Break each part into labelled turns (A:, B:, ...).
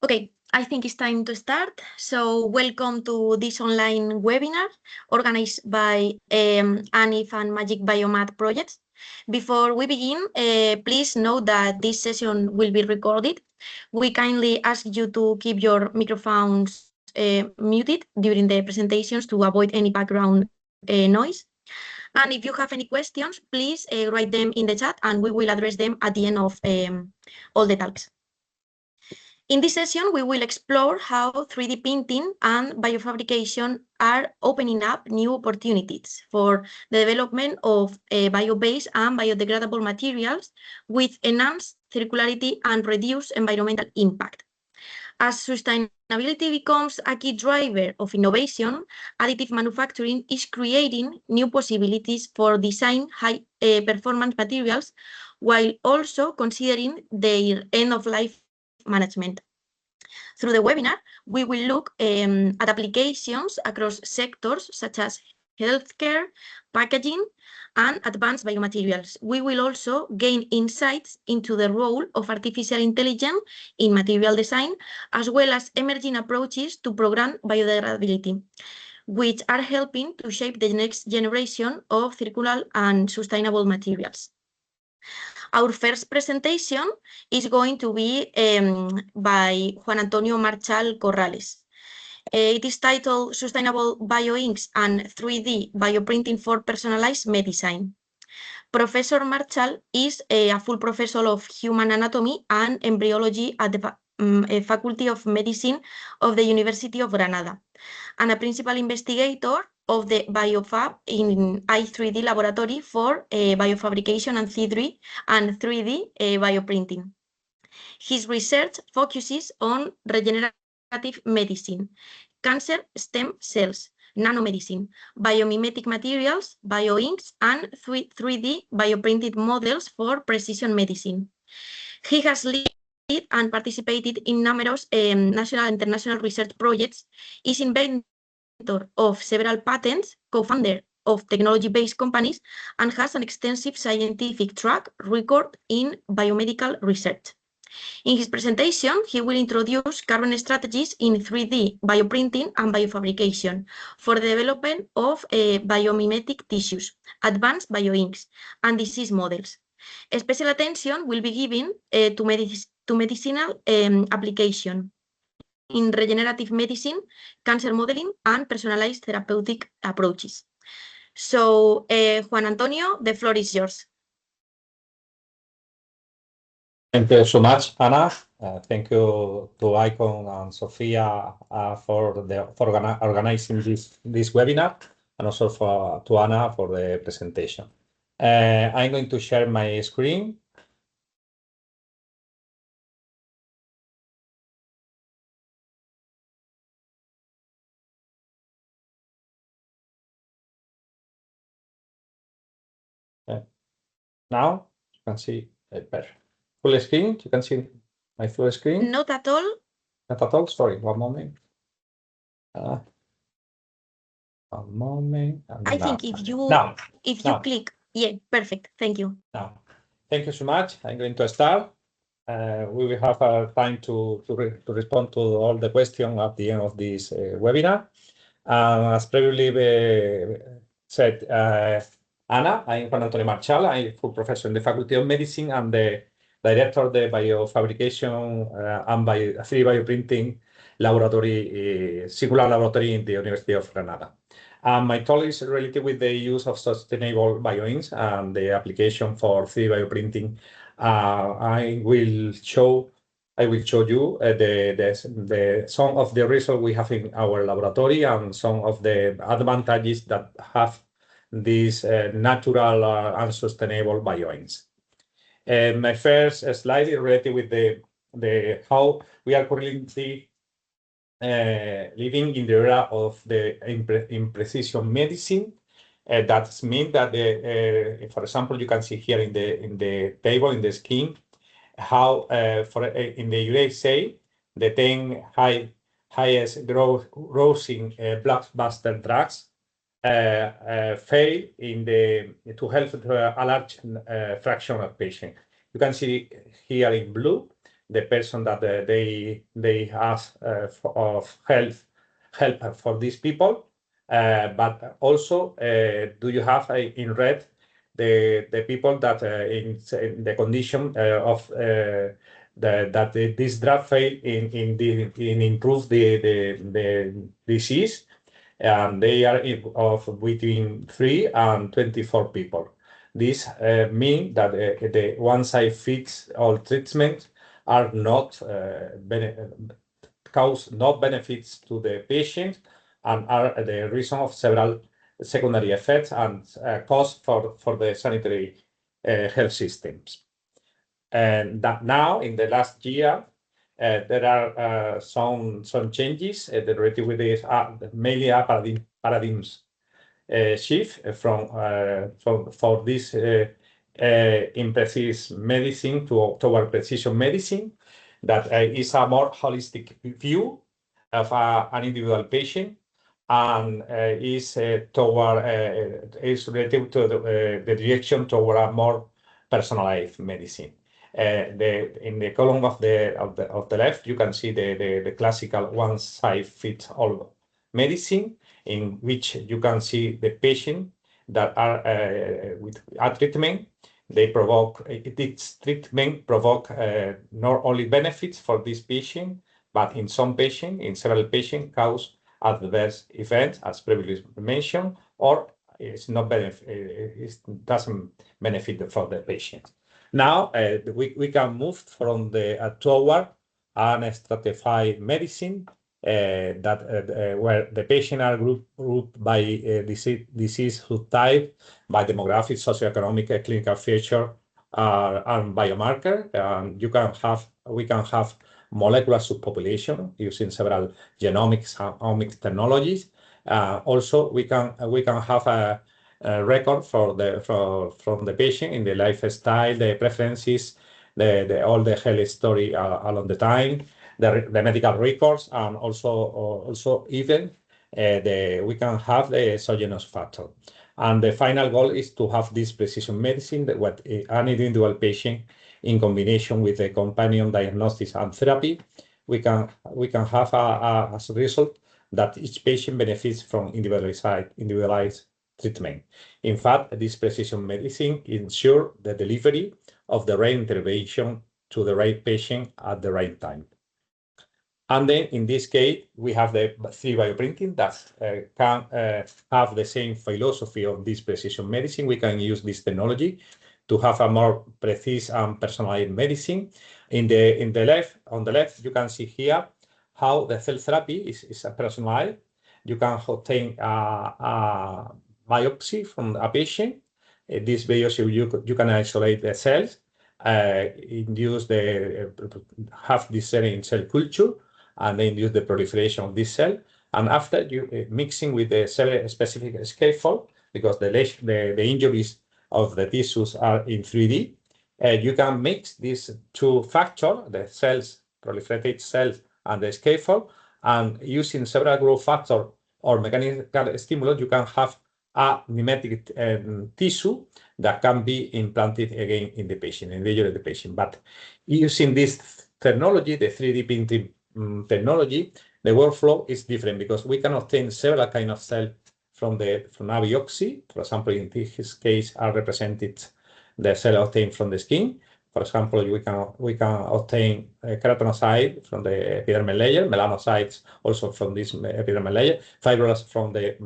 A: Okay, I think it's time to start. So welcome to this online webinar organized by ANIF and Magic Biomat projects. Before we begin, please note that this session will be recorded. We kindly ask you to keep your microphones muted during the presentations to avoid any background noise. And if you have any questions, please write them in the chat and we will address them at the end of all the talks. In this session, we will explore how 3D printing and biofabrication are opening up new opportunities for the development of bio-based and biodegradable materials with enhanced circularity and reduced environmental impact. As sustainability becomes a key driver of innovation, additive manufacturing is creating new possibilities for design high-performance materials while also considering their end-of-life management. Through the webinar, we will look at applications across sectors such as healthcare, packaging, and advanced biomaterials. We will also gain insights into the role of artificial intelligence in material design, as well as emerging approaches to program biodegradability, which are helping to shape the next generation of circular and sustainable materials. Our first presentation is going to be by Juan Antonio Marchal Corrales. It is titled Sustainable Bioinks and 3D Bioprinting for Personalized Medicine. Professor Marchal is a full professor of human anatomy and embryology at the Faculty of Medicine of the University of Granada, and a principal investigator of the BioFab in I3D laboratory for biofabrication and 3D bioprinting. His research focuses on regenerative medicine, cancer stem cells, nanomedicine, biomimetic materials, bioinks, and 3D bioprinted models for precision medicine. He has led and participated in numerous national and international research projects, is inventor of several patents, co-founder of technology-based companies, and has an extensive scientific track record in biomedical research. In his presentation, he will introduce current strategies in 3D bioprinting and biofabrication for the development of biomimetic tissues, advanced bioinks, and disease models. Special attention will be given to medicinal application in regenerative medicine, cancer modeling, and personalized therapeutic approaches. So, Juan Antonio, the floor is yours.
B: Thank you so much, Anna. Thank you to Icon and Sofia for organizing this webinar, and also to Anna for the presentation. I'm going to share my screen. Now you can see it better. Full screen. You can see my full screen.
A: Not at all.
B: Not at all. Sorry, one moment. One moment.
A: I think if you click, yeah, perfect. Thank you.
B: Now, thank you so much. I'm going to start. We will have time to respond to all the questions at the end of this webinar. As previously said, Anna, I'm Juan Antonio Marchal. I'm a full professor in the Faculty of Medicine and the director of the biofabrication and 3D bioprinting laboratory, circular laboratory in the University of Granada. My talk is related with the use of sustainable bioinks and the application for 3D bioprinting. I will show you some of the results we have in our laboratory and some of the advantages that have these natural and sustainable bioinks. My first slide is related with the how we are currently living in the era of the precision medicine. That means that, for example, you can see here in the table in the scheme how in the USA the 10 highest grossing blockbuster drugs fail to help a large fraction of patients. You can see here in blue the person that they ask of help for these people. But also, do you have in red the people that in the condition of that this drug fail in improve the disease, and they are of between 3 and 24 people. This mean that the one-size-fits-all treatment are not cause no benefits to the patient and are the reason of several secondary effects and costs for the sanitary health systems. And that now, in the last year, there are some changes related with this, mainly a paradigms shift for this in precision medicine toward precision medicine, that is a more holistic view of an individual patient, and is related to the direction toward a more personalized medicine. In the column of the left, you can see the classical one-size-fits-all medicine, in which you can see the patient that are with a treatment. This treatment provoke not only benefits for this patient, but in several patients, cause adverse events, as previously mentioned, or it doesn't benefit for the patient. Now we can move from the toward an stratified medicine where the patient are grouped by disease type, by demographic, socioeconomic, clinical feature, and biomarker. We can have molecular subpopulation using several genomics and omics technologies. Also, we can have a record from the patient in the lifestyle, the preferences, all the health story along the time, the medical records, and also even we can have the exogenous factor. And the final goal is to have this precision medicine that what an individual patient, in combination with a companion diagnostics and therapy, we can have as a result that each patient benefits from individualized treatment. In fact, this precision medicine ensures the delivery of the right intervention to the right patient at the right time. And then in this case, we have the 3D bioprinting that can have the same philosophy of this precision medicine. We can use this technology to have a more precise and personalized medicine. On the left, you can see here how the cell therapy is personalized. You can obtain a biopsy from a patient. This biopsy, you can isolate the cells, have this cell in cell culture, and then use the proliferation of this cell. And after you mixing with the cell-specific scaffold, because the injuries of the tissues are in 3D, you can mix these two factors, the cells, proliferated cells, and the scaffold, and using several growth factors or mechanical stimulus, you can have a mimetic tissue that can be implanted again in the patient, in the patient. But using this technology, the 3D printing technology, the workflow is different because we can obtain several kinds of cells from a biopsy. For example, in this case, are represented the cell obtained from the skin. For example, we can obtain keratinocyte from the epidermal layer, melanocytes also from this epidermal layer, fibroblasts from the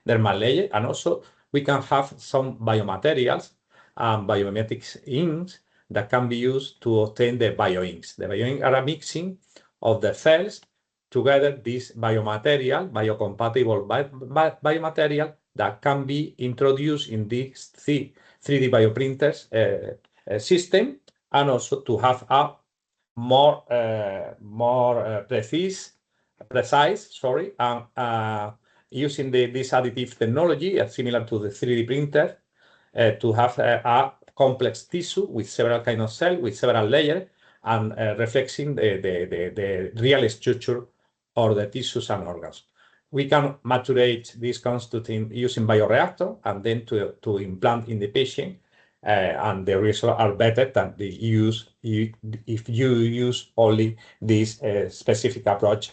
B: dermal layer, and also we can have some biomaterials and biomimetics inks that can be used to obtain the bioinks. The bioinks are a mixing of the cells together, this biomaterial, biocompatible biomaterial that can be introduced in this 3D bioprinters system, and also to have a more precise, and using this additive technology, similar to the 3D printer, to have a complex tissue with several kinds of cells, with several layers, and reflecting the real structure of the tissues and organs. We can maturate this constituent using bioreactor and then to implant in the patient and the results are better than if you use only this specific approach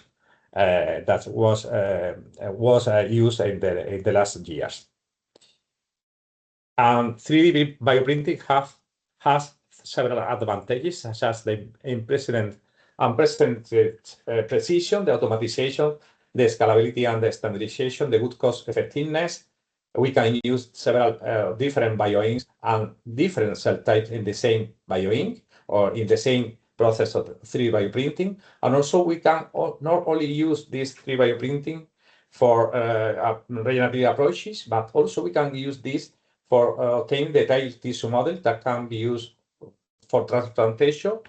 B: that was used in the last years. 3D bioprinting has several advantages, such as the unprecedented precision, the automatization, the scalability and the standardization, the good cost effectiveness. We can use several different bioinks and different cell types in the same bioink or in the same process of 3D bioprinting. And also we can not only use this 3D bioprinting for regenerative approaches, but also we can use this for obtaining detailed tissue model that can be used for transplantation,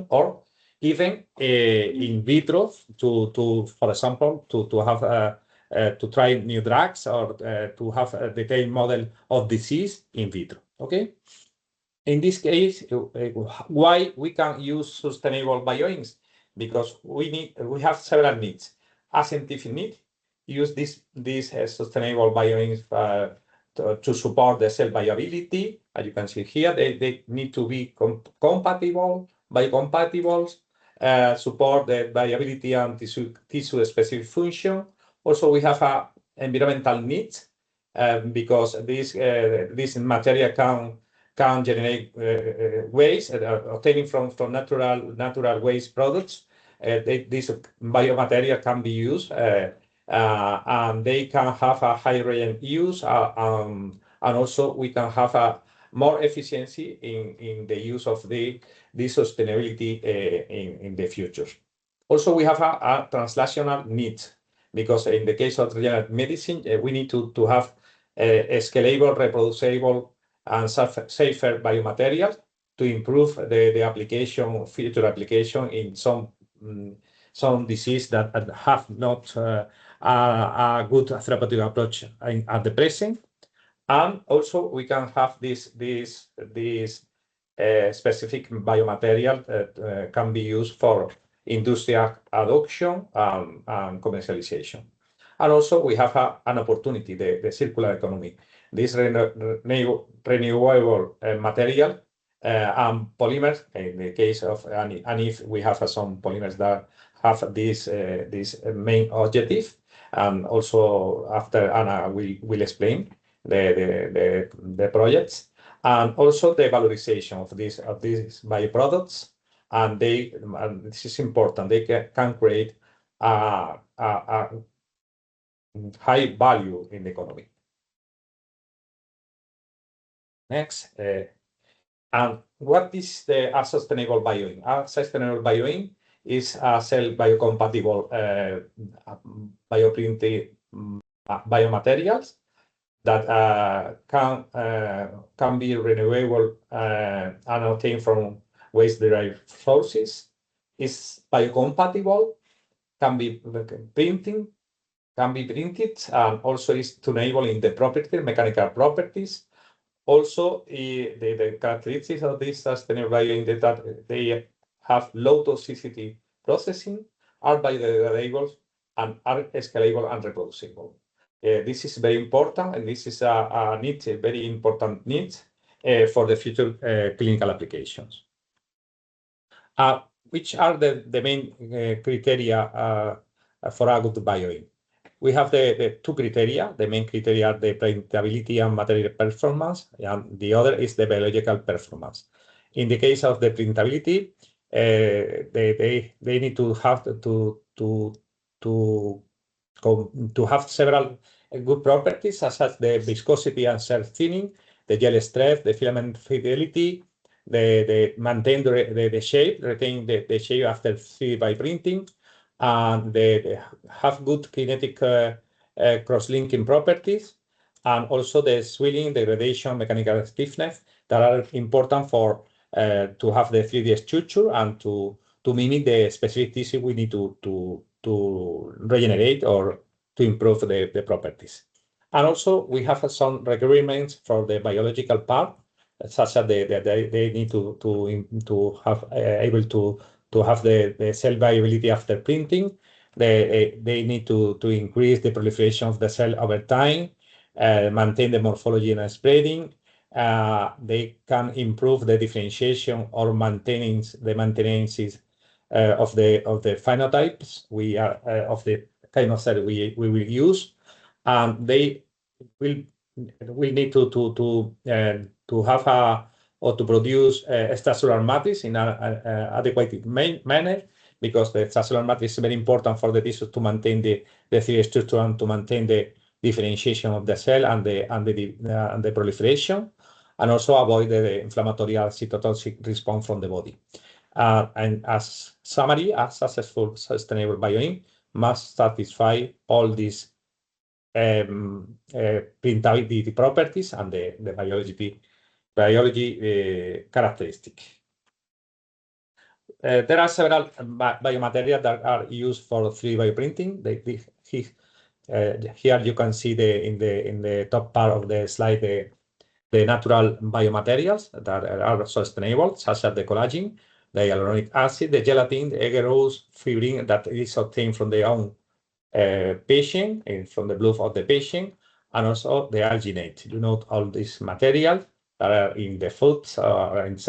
B: or even in vitro to for example, to have to try new drugs or to have a detailed model of disease in vitro. Okay. In this case, why we can use sustainable bioinks? Because we have several needs. A scientific need, use these sustainable bioinks to support the cell viability. As you can see here, they need to be compatible, biocompatible, support the viability and tissue-specific function. Also, we have environmental needs because this material can generate waste obtaining from natural waste products. This biomaterial can be used and they can have a high reagent use and also we can have a more efficiency in the use of the sustainability in the future. Also, we have a translational need because in the case of regenerative medicine, we need to have a scalable, reproducible, and safer biomaterials to improve the application, future application in some disease that have not a good therapeutic approach at the present. And also we can have this specific biomaterial that can be used for industrial adoption and commercialization. And also we have an opportunity, the circular economy. This renewable material and polymers, in the case of, and if we have some polymers that have this main objective, and also after Anna will explain the projects, and also the valorization of these bioproducts, and this is important. They can create a high value in the economy. Next, and what is a sustainable bioink? A sustainable bioink is a cell biocompatible bioprinted biomaterials that can be renewable and obtained from waste-derived sources. Is biocompatible, can be printed, and also is tunable in the mechanical properties. Also, the characteristics of this sustainable bioink that they have low toxicity processing, are biodegradable, and are scalable and reproducible. This is very important, and this is a very important need for the future clinical applications. Which are the main criteria for a good bioink? We have the two criteria. The main criteria are the printability and material performance, and the other is the biological performance. In the case of the printability, they need to have to have several good properties, such as the viscosity and surface thinning, the gel strength, the filament fidelity, the maintain the shape, retain the shape after 3D bioprinting, and they have good kinetic cross-linking properties, and also the swelling, degradation, mechanical stiffness that are important for to have the 3D structure and to mimic the specific tissue we need to regenerate or to improve the properties. And also we have some requirements for the biological part, such as they need to have able to have the cell viability after printing. They need to increase the proliferation of the cell over time, maintain the morphology and spreading, they can improve the differentiation or maintenance of the phenotypes we are of the kind of cell we will use, and they will need to have or to produce extracellular matrix in an adequate manner, because the extracellular matrix is very important for the tissue to maintain the 3D structure and to maintain the differentiation of the cell and the proliferation, and also avoid the inflammatory or cytotoxic response from the body. And as summary, a successful sustainable bioink must satisfy all these printability properties and the biology characteristic. There are several biomaterials that are used for 3D bioprinting. Here you can see in the top part of the slide the natural biomaterials that are sustainable, such as the collagen, the hyaluronic acid, the gelatin, the agarose, fibrin that is obtained from the own patient and from the blood of the patient, and also the alginate. You know, all these materials that are in the foods with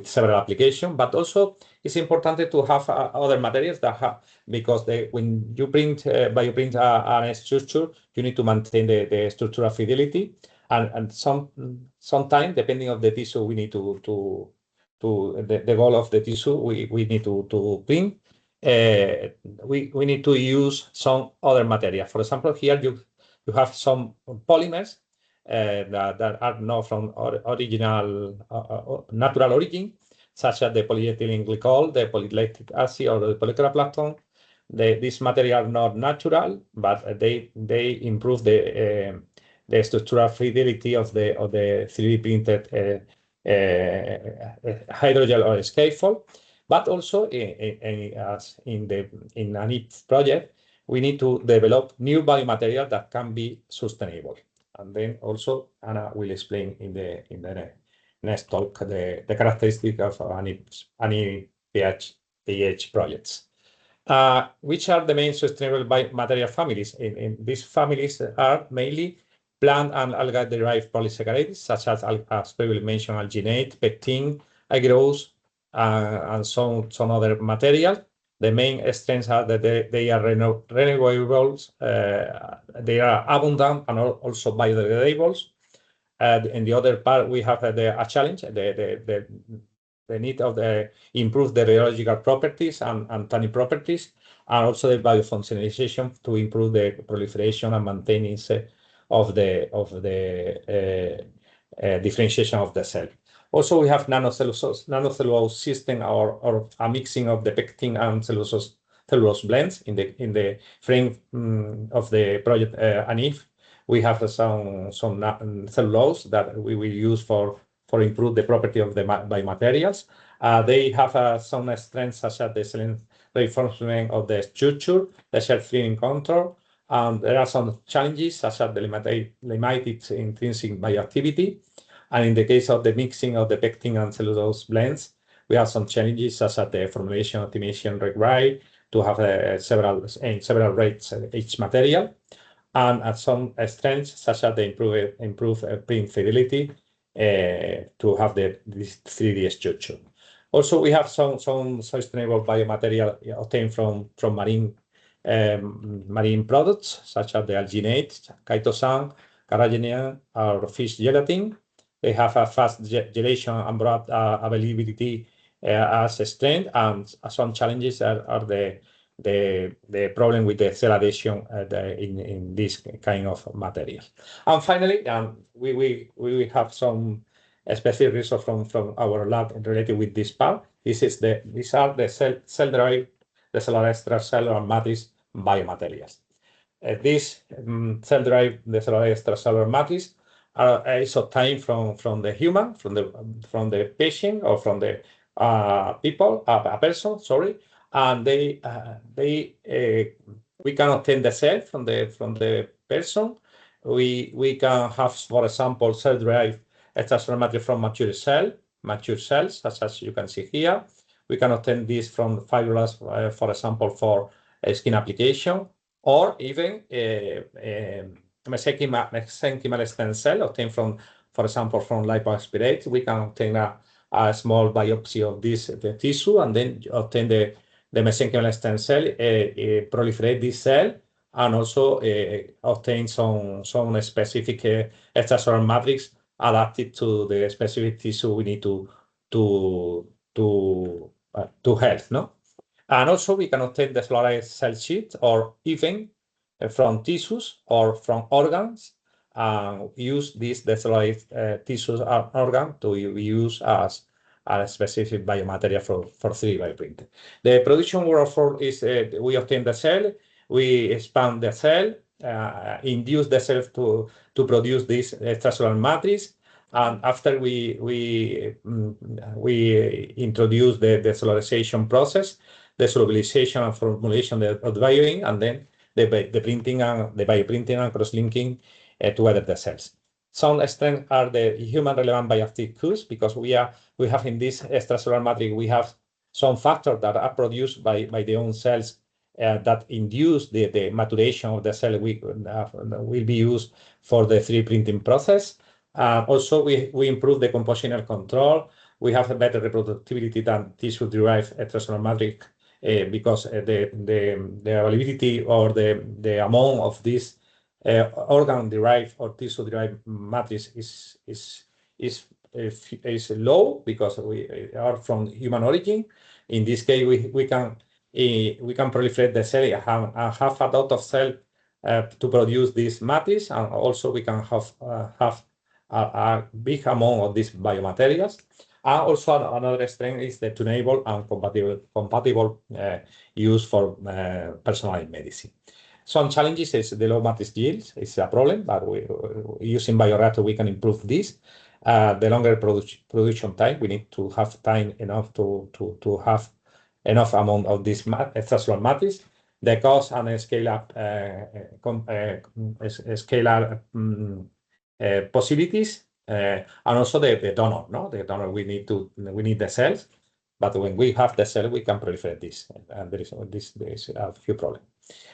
B: several applications, but also it's important to have other materials that have, because when you bioprint an structure, you need to maintain the structural fidelity, and sometimes depending on the tissue, we need to the goal of the tissue we need to print. We need to use some other material. For example, here you have some polymers that are not from original natural origin, such as the polyethylene glycol, the polylactic acid, or the polychloroplankton. These materials are not natural, but they improve the structural fidelity of the 3D printed hydrogel or scaffold. But also, as in ANIF project, we need to develop new biomaterial that can be sustainable. And then also, Anna will explain in the next talk the characteristic of ANIF PH projects. Which are the main sustainable biomaterial families? In these families are mainly plant and algae-derived polysaccharides, such as previously mentioned, alginate, pectin, agarose, and some other material. The main strengths are that they are renewables, they are abundant, and also biodegradables. In the other part, we have a challenge, the need of improve the rheological properties and tanning properties, and also the biofunctionalization to improve the proliferation and maintenance of the differentiation of the cell. Also, we have nanocellulose system, or a mixing of the pectin and cellulose blends in the frame of the project ANIF. We have some cellulose that we will use for improve the property of the biomaterials. They have some strengths, such as the excellent reinforcement of the structure, the self-cleaning control, and there are some challenges, such as the limited intrinsic bioactivity. And in the case of the mixing of the pectin and cellulose blends, we have some challenges, such as the formulation optimization required to have several rates each material, and some strengths, such as the improved print fidelity to have this 3D structure. Also, we have some sustainable biomaterial obtained from marine products, such as the alginate, chitosan, carrageenan, or fish gelatin. They have a fast gelation and broad availability as a strength, and some challenges are the problem with the cell adhesion in this kind of material. And finally, we have some specific results from our lab related with this part. These are the cell-derived, the cellular extracellular matrix biomaterials. This cell-derived, the cellular extracellular matrix is obtained from the human, from the patient, or from the a person, sorry, and we can obtain the cell from the person. We can have, for example, cell-derived extracellular matrix from mature cells, such as you can see here. We can obtain this from fibroblasts, for example, for skin application, or even mesenchymal stem cell obtained from for example, from lipoaspirate, we can obtain a small biopsy of the tissue and then obtain the mesenchymal stem cell, proliferate this cell, and also obtain some specific extracellular matrix adapted to the specific tissue we need to help, no? And also we can obtain the fluoride cell sheet or even from tissues or from organs, use this fluoride tissues or organ to use as a specific biomaterial for 3D bioprinting. The production workflow is we obtain the cell, we expand the cell, induce the cell to produce this extracellular matrix, and after we introduce the cellularization process, the solubilization and formulation of the bioink, and then the printing and the bioprinting and cross-linking together the cells. Some strengths are the human relevant bioactive cues, because we have in this extracellular matrix, we have some factors that are produced by the own cells that induce the maturation of the cell will be used for the 3D printing process. Also, we improve the compositional control. We have a better reproducibility than tissue-derived extracellular matrix because the availability or the amount of this organ-derived or tissue-derived matrix is low because we are from human origin. In this case, we can proliferate the cell and have a lot of cell to produce this matrix, and also we can have a big amount of these biomaterials. And also another strength is the tunable and compatible use for personalized medicine. Some challenges is the low matrix yields. It's a problem, but using bioreactor we can improve this. The longer production time, we need to have time enough to have enough amount of this extracellular matrix. The cost and scale-up possibilities, and also the donor. No, the donor we need the cells, but when we have the cell, we can proliferate this, and there is a few problems.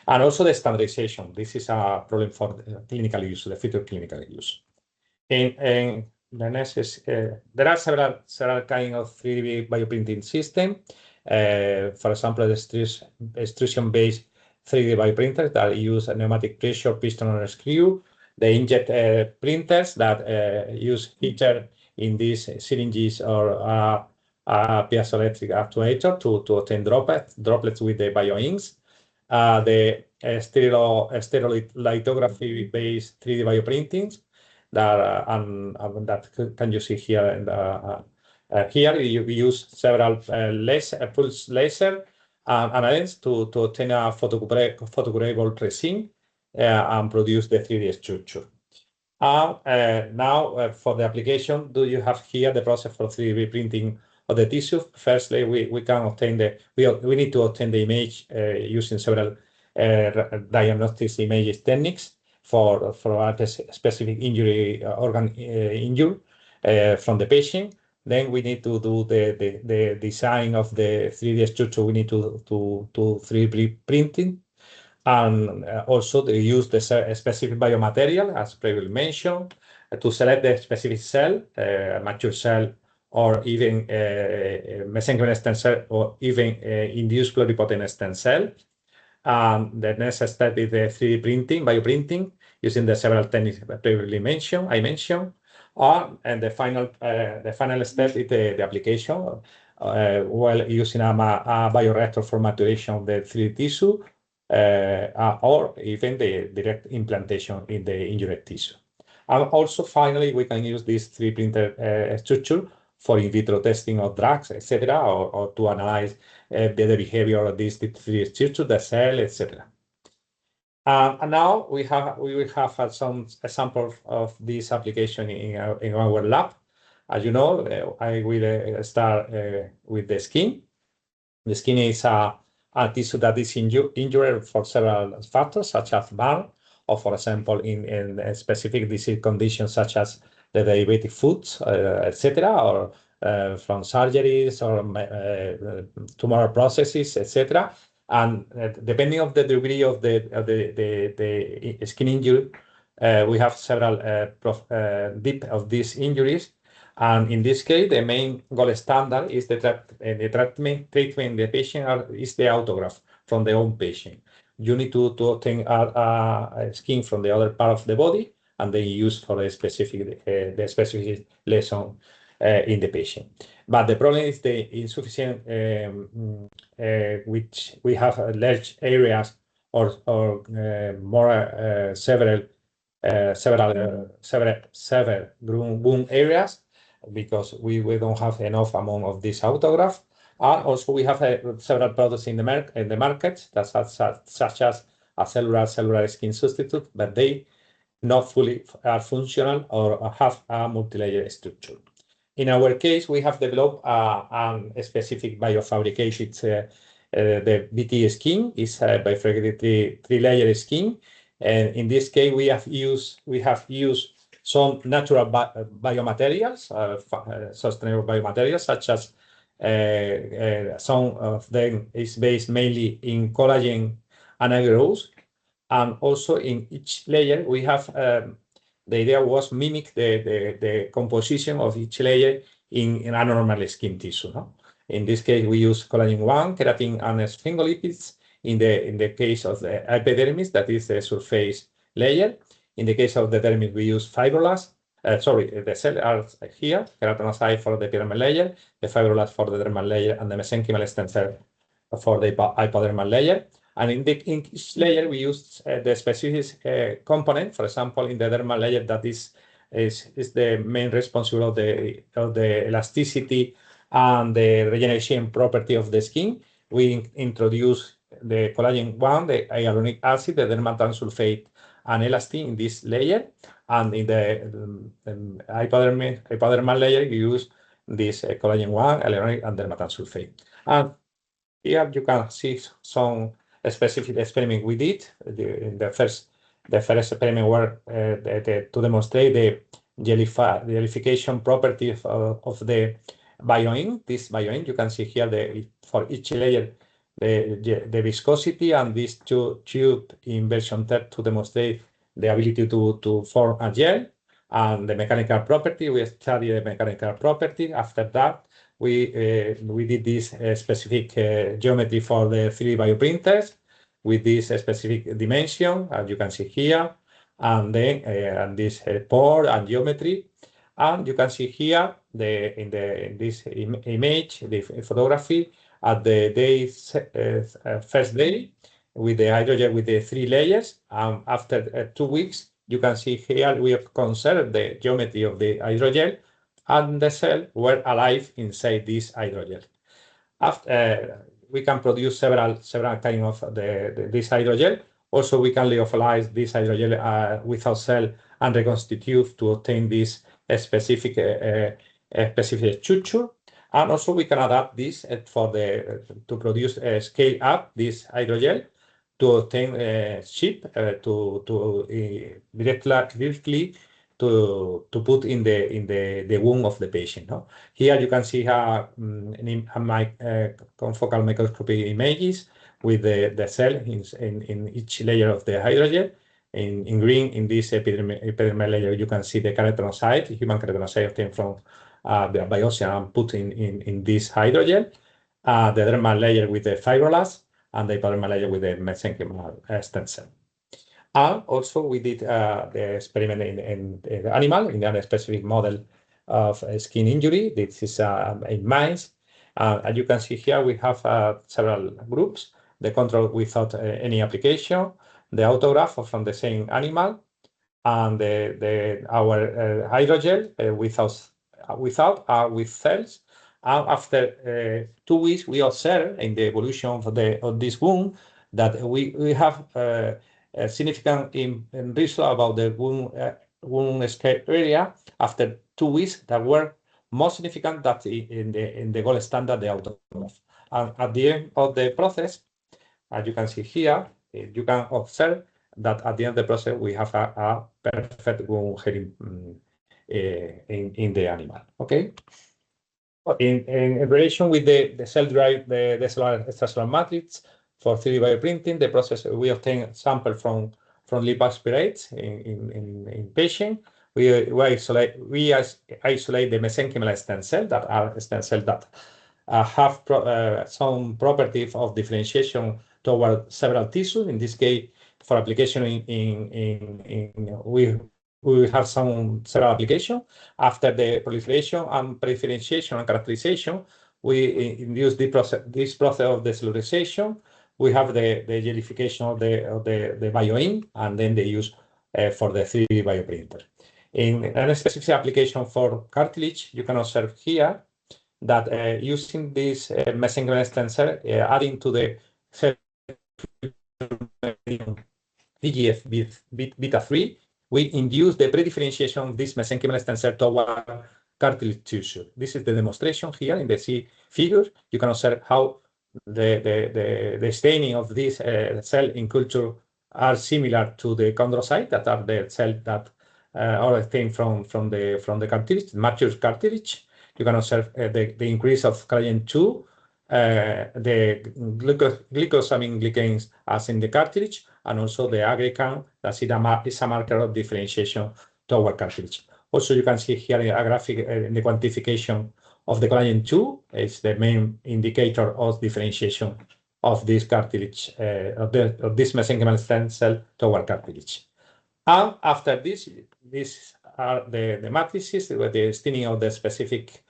B: And also the standardization. This is a problem for the clinical use, the future clinical use. And the next is there are several kinds of 3D bioprinting system. For example, the extrusion-based 3D bioprinters that use a pneumatic pressure piston or a screw. The inkjet printers that use heater in these syringes or a piezoelectric actuator to obtain droplets with the bioinks. The stereolithography-based 3D bioprintings that can you see here? And here we use several pulse laser and lens to obtain a photogravable resin and produce the 3D structure. Now for the application, do you have here the process for 3D printing of the tissue? Firstly, we can obtain we need to obtain the image using several diagnostic image techniques for a specific organ injury from the patient. Then we need to do the design of the 3D structure. We need to 3D printing, and also they use the specific biomaterial, as previously mentioned, to select the specific cell, mature cell, or even mesenchymal stem cell, or even induced pluripotent stem cell. And the next step is the 3D printing, bioprinting, using the several techniques previously mentioned. And the final step is the application, while using a bioreactor for maturation of the 3D tissue, or even the direct implantation in the injured tissue. And also, finally, we can use this 3D printer structure for in vitro testing of drugs, etc., or to analyze the behavior of this 3D structure, the cell, etc. And now we will have some examples of this application in our lab. As you know, I will start with the skin. The skin is a tissue that is injured for several factors, such as burn, or for example, in specific disease conditions such as the diabetic foods, etc., or from surgeries or tumor processes, etc. And depending on the degree of the skin injury, we have several deep of these injuries. And in this case, the main gold standard is the treatment the patient is the autograft from the own patient. You need to obtain a skin from the other part of the body and then use for a specific lesson in the patient. But the problem is the insufficient, which we have large areas or more several wound areas, because we don't have enough amount of this autograft. And also we have several products in the market that such as a cellular skin substitute, but they not fully are functional or have a multi-layer structure. In our case, we have developed a specific biofabrication. The BT skin is biofabricated three-layer skin, and in this case, we have used some natural biomaterials, sustainable biomaterials, such as some of them is based mainly in collagen and agarose, and also in each layer we have the idea was mimic the composition of each layer in a normal skin tissue. No? In this case, we use collagen 1, keratin, and sphingolipids. In the case of the epidermis, that is the surface layer. In the case of the dermis, we use fibroblasts. The cells are here, keratinocyte for the epidermal layer, the fibroblasts for the dermal layer, and the mesenchymal stem cell for the hypodermal layer. And in each layer, we use the specific component. For example, in the dermal layer, that is the main responsible of the elasticity and the regeneration property of the skin. We introduce the collagen 1, the hyaluronic acid, the dermatan sulfate, and elastin in this layer. And in the hypodermal layer, you use this collagen 1, hyaluronic, and dermatan sulfate. And here you can see some specific experiment we did. The first experiment were to demonstrate the gelification property of the bioink. This bioink, you can see here for each layer the viscosity, and this tube inversion test to demonstrate the ability to form a gel, and the mechanical property. We studied the mechanical property. After that, we did this specific geometry for the 3D bioprinters with this specific dimension, as you can see here, and then and this pore and geometry. And you can see here in this image, the photography at the first day with the hydrogel with the 3 layers. After 2 weeks, you can see here we have conserved the geometry of the hydrogel, and the cells were alive inside this hydrogel. After we can produce several kinds of this hydrogel. Also, we can lyophilize this hydrogel without cell and reconstitute to obtain this specific structure. And also, we can adapt this to produce scale up this hydrogel to obtain chip directly to put in the wound of the patient. No? Here you can see confocal microscopy images with the cell in each layer of the hydrogel. In green, in this epidermal layer, you can see the keratinocyte, human keratinocyte obtained from the biopsy and put in this hydrogel. The dermal layer with the fibroblasts, and the epidermal layer with the mesenchymal stem cell. And also we did the experiment in the animal, in a specific model of skin injury. This is in mice. As you can see here, we have several groups. The control without any application, the autograft from the same animal, and our hydrogel with cells. And after 2 weeks, we observe in the evolution of this wound that we have a significant result about the wound scale area after 2 weeks that were more significant than in the gold standard, the autograft. And at the end of the process, as you can see here, you can observe that at the end of the process, we have a perfect wound healing in the animal. Okay. In relation with the cell-derived, the cellular extracellular matrix for 3D bioprinting, the process we obtain sample from from lipoaspirates in patient. We isolate the mesenchymal stem cells that are stem cells that have some property of differentiation toward several tissues. In this case, for application we have some several applications. After the proliferation and differentiation and characterization, we induce this process of decellularization. We have the gelification of the bio-ink, and then they use for the 3D bioprinter. In a specific application for cartilage, you can observe here that using this mesenchymal stem cell, adding to the TGF beta 3, we induce the pre-differentiation of this mesenchymal stem cell toward cartilage tissue. This is the demonstration here in the C figure. You can observe how the staining of this cell in culture are similar to the chondrocyte, that are the cells that are obtained from the cartilage, mature cartilage. You can observe the increase of collagen 2, the glycosamine glycans as in the cartilage, and also the aggregate that is a marker of differentiation toward cartilage. Also, you can see here a graphic in the quantification of the collagen 2 is the main indicator of differentiation of this cartilage, of this mesenchymal stem cell toward cartilage. And after this, these are the matrices with the staining of the specific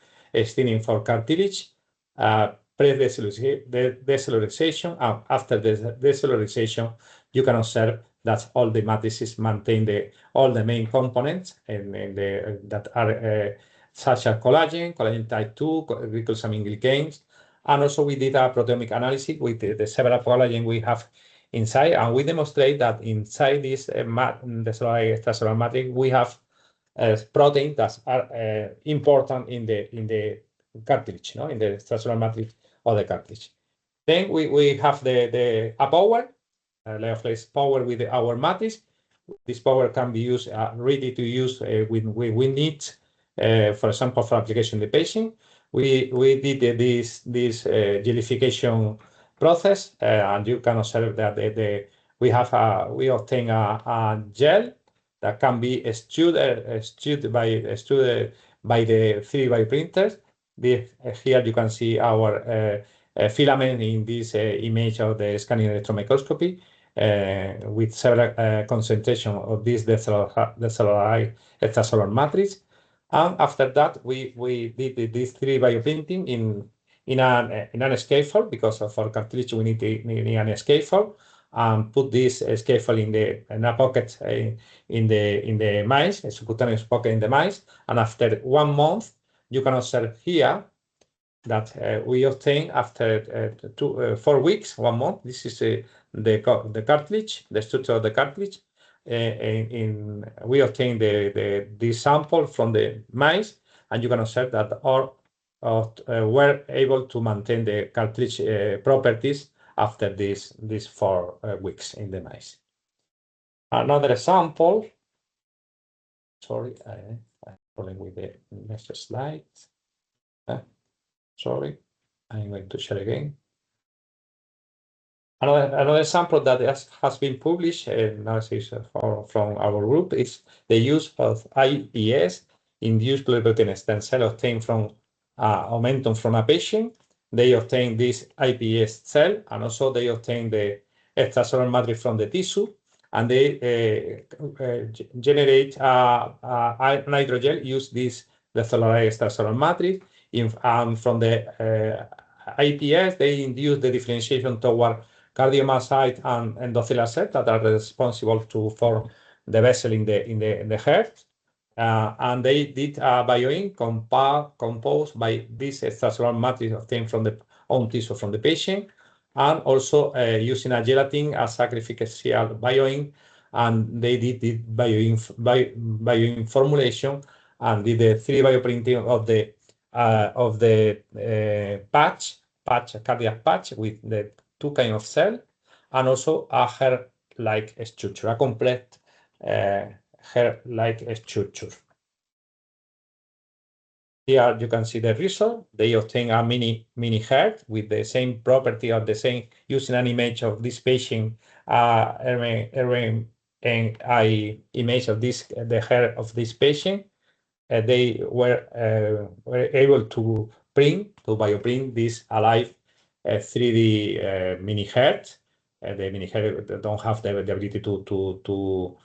B: staining for cartilage, pre-decellularization, and after the decellularization, you can observe that all the matrices maintain all the main components that are such as collagen type 2, glycosamine glycans, and also we did a proteomic analysis with the several collagen we have inside, and we demonstrate that inside this extracellular matrix we have proteins that are important in the cartilage, in the extracellular matrix of the cartilage. Then we have the power, lyophilase power with our matrix. This power can be used, ready to use when we need, for example, for application in the patient. We did this gelification process, and you can observe that we obtain a gel that can be extruded by the 3D bioprinters. Here you can see our filament in this image of the scanning electron microscopy with several concentration of this decellularized extracellular matrix. And after that, we did this 3D bioprinting in an scaffold, because for cartilage we need an scaffold, and put this scaffold in a pocket in the mice, a subcutaneous pocket in the mice. And after 1 month, you can observe here that we obtain after 4 weeks, 1 month. This is the cartilage, the structure of the cartilage. We obtain this sample from the mice, and you can observe that all were able to maintain the cartilage properties after these 4 weeks in the mice. Another example. Sorry, I'm rolling with the next slide. Sorry, I'm going to share again. Another example that has been published analysis from our group is the use of IPS, induced pluripotent stem cell, obtained from omentum from a patient. They obtain this IPS cell, and also they obtain the extracellular matrix from the tissue, and they generate a nitrogen, use this decellularized extracellular matrix, and from the IPS they induce the differentiation toward cardiomyocyte and endothelial cells that are responsible for the vessel in the heart. And they did a bio-ink composed by this extracellular matrix obtained from the own tissue from the patient, and also using a gelatin as sacrificial bio-ink, and they did the bio-ink formulation and did the 3D bioprinting of the cardiac patch with the 2 kinds of cell, and also a hair-like structure, a complete hair-like structure. Here you can see the result. They obtain a mini hair with the same property of the same, using an image of this patient, an eye image of the hair of this patient, they were able to bioprint this alive 3D mini heart. The mini heart don't have the ability to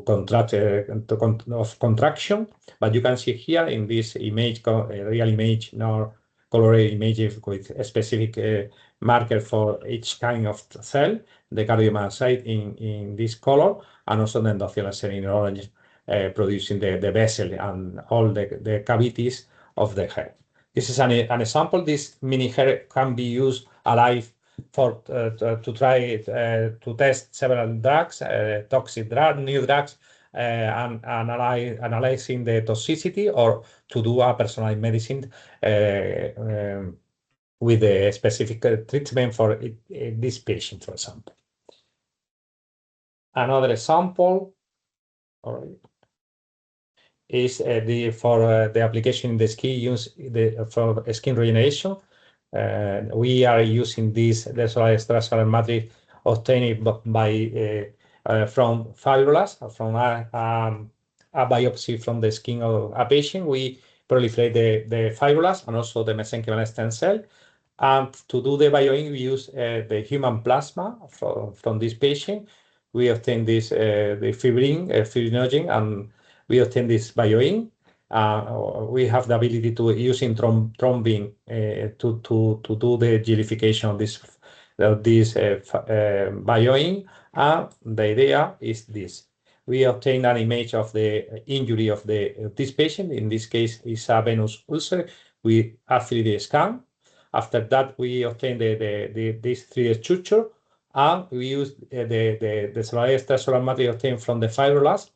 B: contract of contraction, but you can see here in this image, real image, nor colored images with a specific marker for each kind of cell, the cardiomyocyte in this color, and also the endothelial cell in orange, producing the vessel and all the cavities of the hair. This is an example. This mini hair can be used alive for to try to test several drugs, toxic drugs, new drugs, and analyzing the toxicity, or to do a personalized medicine with a specific treatment for this patient, for example. Another example is for the application in the skin, for skin regeneration. We are using this extracellular matrix obtained by from fibroblasts, from a biopsy from the skin of a patient. We proliferate the fibroblasts and also the mesenchymal stem cell. And to do the bioink, we use the human plasma from this patient. We obtain this the fibrinogen, and we obtain this bioink. We have the ability to using thrombin to do the gelification of this bioink. And the idea is this: we obtain an image of the injury of this patient. In this case, is a venous ulcer. We a 3D scan. After that, we obtain this 3D structure, and we use the extracellular matrix obtained from the fibroblasts.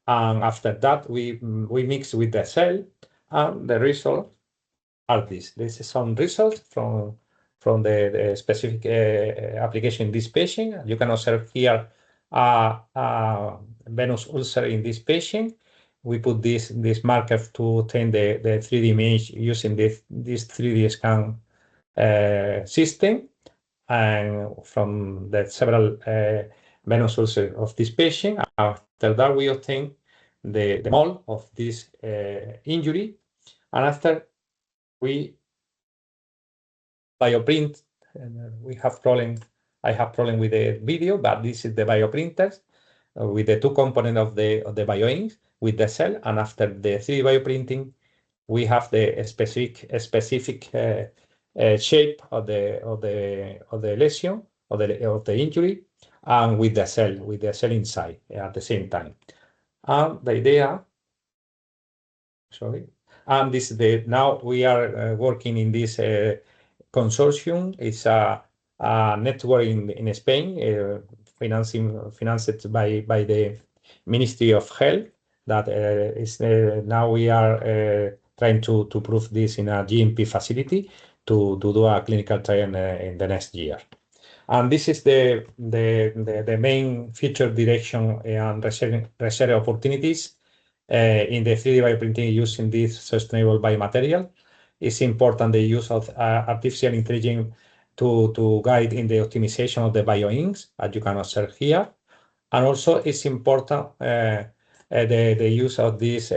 B: And after that, we mix with the cell, and the results are this. This is some results from the specific application in this patient. You can observe here a venous ulcer in this patient. We put this marker to obtain the 3D image using this 3D scan system, and from the several venous ulcers of this patient. After that, we obtain the mold of this injury, and after we bioprint. I have problem with the video, but this is the bioprinters with the two components of the bioinks with the cell, and after the 3D bioprinting, we have the specific shape of the lesion of the injury, and with the cell inside at the same time. And the idea, and this now we are working in this consortium. It's a network in Spain, financed by the Ministry of Health. That is now we are trying to prove this in a GMP facility to do a clinical trial in the next year. And this is the main future direction and research opportunities in the 3D bioprinting using this sustainable biomaterial. It's important the use of artificial intelligence to guide in the optimization of the bioinks, as you can observe here. And also it's important the use of these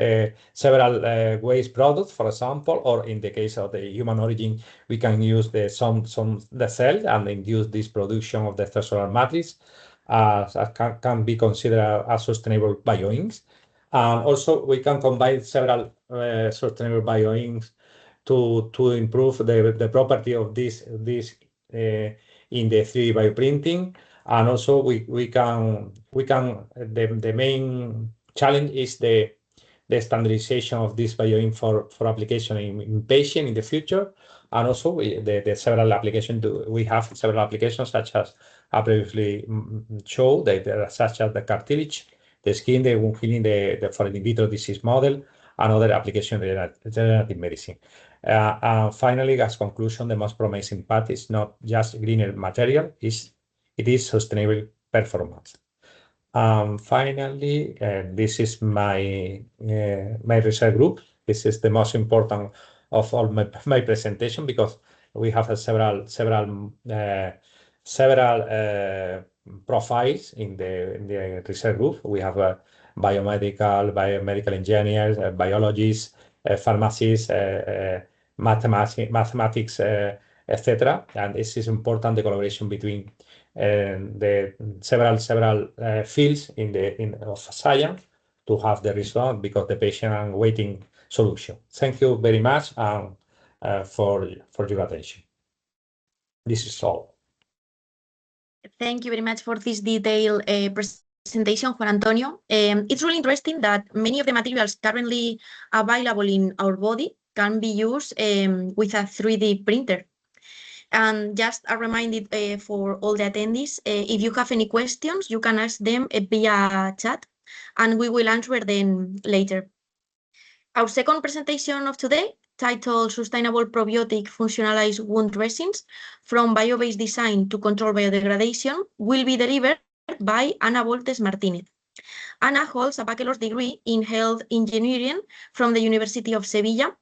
B: several waste products, for example, or in the case of the human origin, we can use the cell and induce this production of the extracellular matrix can be considered as sustainable bioinks. And also we can combine several sustainable bioinks to improve the property of this in the 3D bioprinting. And also we can the main challenge is the standardization of this bioink for application in patient in the future. And also the several applications we have several applications, such as I previously showed, such as the cartilage, the skin, the wound healing, for in vitro disease model, and other applications in regenerative medicine. And finally, as conclusion, the most promising part is not just greener material, it is sustainable performance. Finally, this is my research group. This is the most important of all my presentation, because we have several profiles in the research group. We have biomedical engineers, biologists, pharmacists, mathematics, etc. And this is important, the collaboration between the several fields of science to have the result, because the patient waiting solution. Thank you very much for your attention. This is all.
A: Thank you very much for this detailed presentation, Juan Antonio. It's really interesting that many of the materials currently available in our body can be used with a 3D printer. And just a reminder for all the attendees, if you have any questions, you can ask them via chat, and we will answer them later. Our second presentation of today, titled Sustainable Probiotic Functionalized Wound Resins from Bio-Based Design to Control Biodegradation, will be delivered by Ana Voltes Martínez. Ana holds a bachelor's degree in health engineering from the University of Sevilla,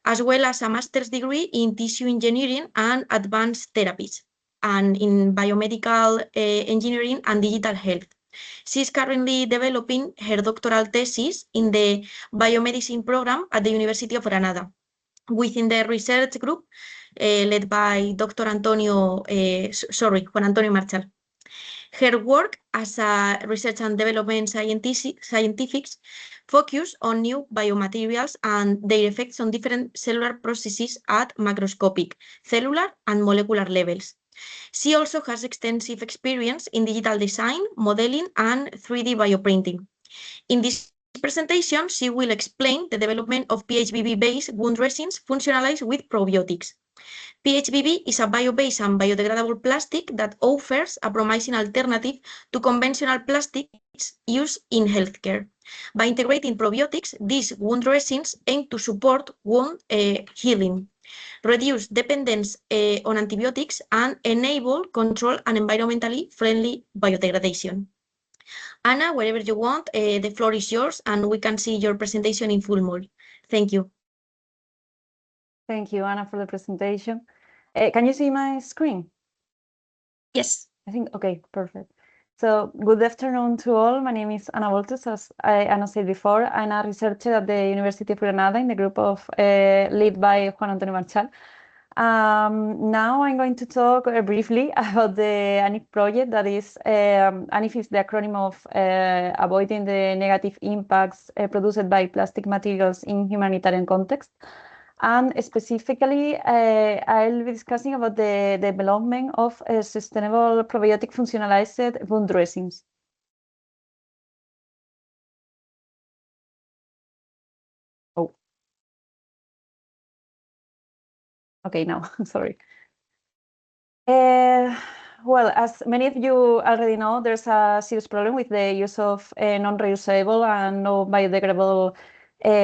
A: as well as a master's degree in tissue engineering and advanced therapies, and in biomedical engineering and digital health. She's currently developing her doctoral thesis in the biomedicine program at the University of Granada, within the research group led by Juan Antonio Marchal. Her work as a research and development scientists focus on new biomaterials and their effects on different cellular processes at macroscopic, cellular, and molecular levels. She also has extensive experience in digital design, modeling, and 3D bioprinting. In this presentation, she will explain the development of PHBB-based wound resins functionalized with probiotics. PHBB is a bio-based and biodegradable plastic that offers a promising alternative to conventional plastics used in healthcare. By integrating probiotics, these wound resins aim to support wound healing, reduce dependence on antibiotics, and enable control and environmentally friendly biodegradation. Anna, wherever you want, the floor is yours, and we can see your presentation in full mode. Thank you.
C: Thank you, Anna, for the presentation. Can you see my screen?
A: Yes.
C: I think, okay, perfect. So good afternoon to all. My name is Ana Voltes, as Anna said before. I'm a researcher at the University of Granada in the group of led by Juan Antonio Marchal. Now I'm going to talk briefly about the ANIF project. That is, ANIF is the acronym of Avoiding the Negative Impacts Produced by Plastic Materials in Humanitarian Context. And specifically, I'll be discussing about the development of sustainable probiotic functionalized wound dressings. Oh. Okay, now, sorry. Well, as many of you already know, there's a serious problem with the use of non-reusable and non-biodegradable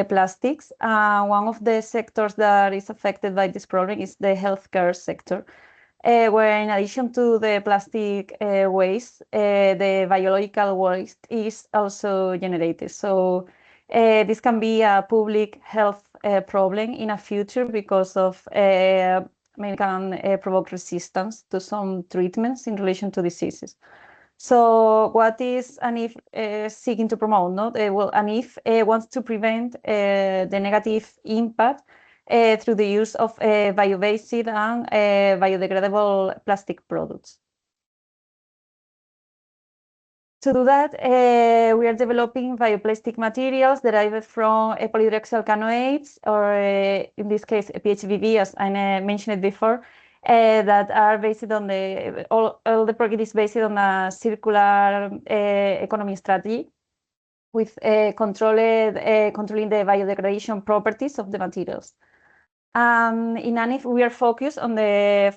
C: plastics. One of the sectors that is affected by this problem is the healthcare sector, where in addition to the plastic waste, the biological waste is also generated. So this can be a public health problem in a future because of can provoke resistance to some treatments in relation to diseases. So what is ANIF seeking to promote? No? Well, ANIF wants to prevent the negative impact through the use of bio-based and biodegradable plastic products. To do that, we are developing bioplastic materials derived from polyhydroxyl canoates, or in this case, PHBB, as I mentioned before, that are based on all the project is based on a circular economy strategy with controlling the biodegradation properties of the materials. In ANIF, we are focused on the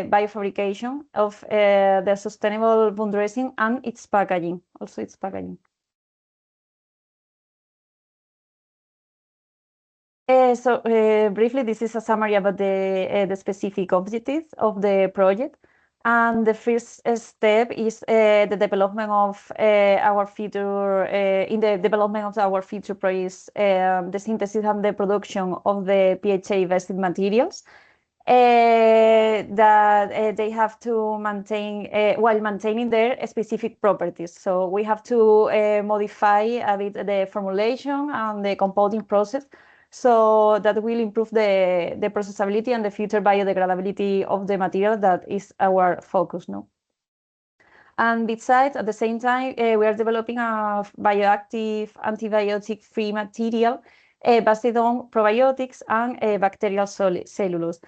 C: biofabrication of the sustainable wound dressing and its packaging, also its packaging. So briefly, this is a summary about the specific objectives of the project. And the first step is the development of our future, in the development of our future projects, the synthesis and the production of the PHA-based materials. that they have to maintain while maintaining their specific properties. So we have to modify a bit the formulation and the compounding process, so that will improve the processability and the future biodegradability of the material. That is our focus, no? And besides, at the same time, we are developing a bioactive, antibiotic-free material based on probiotics and bacterial cellulose.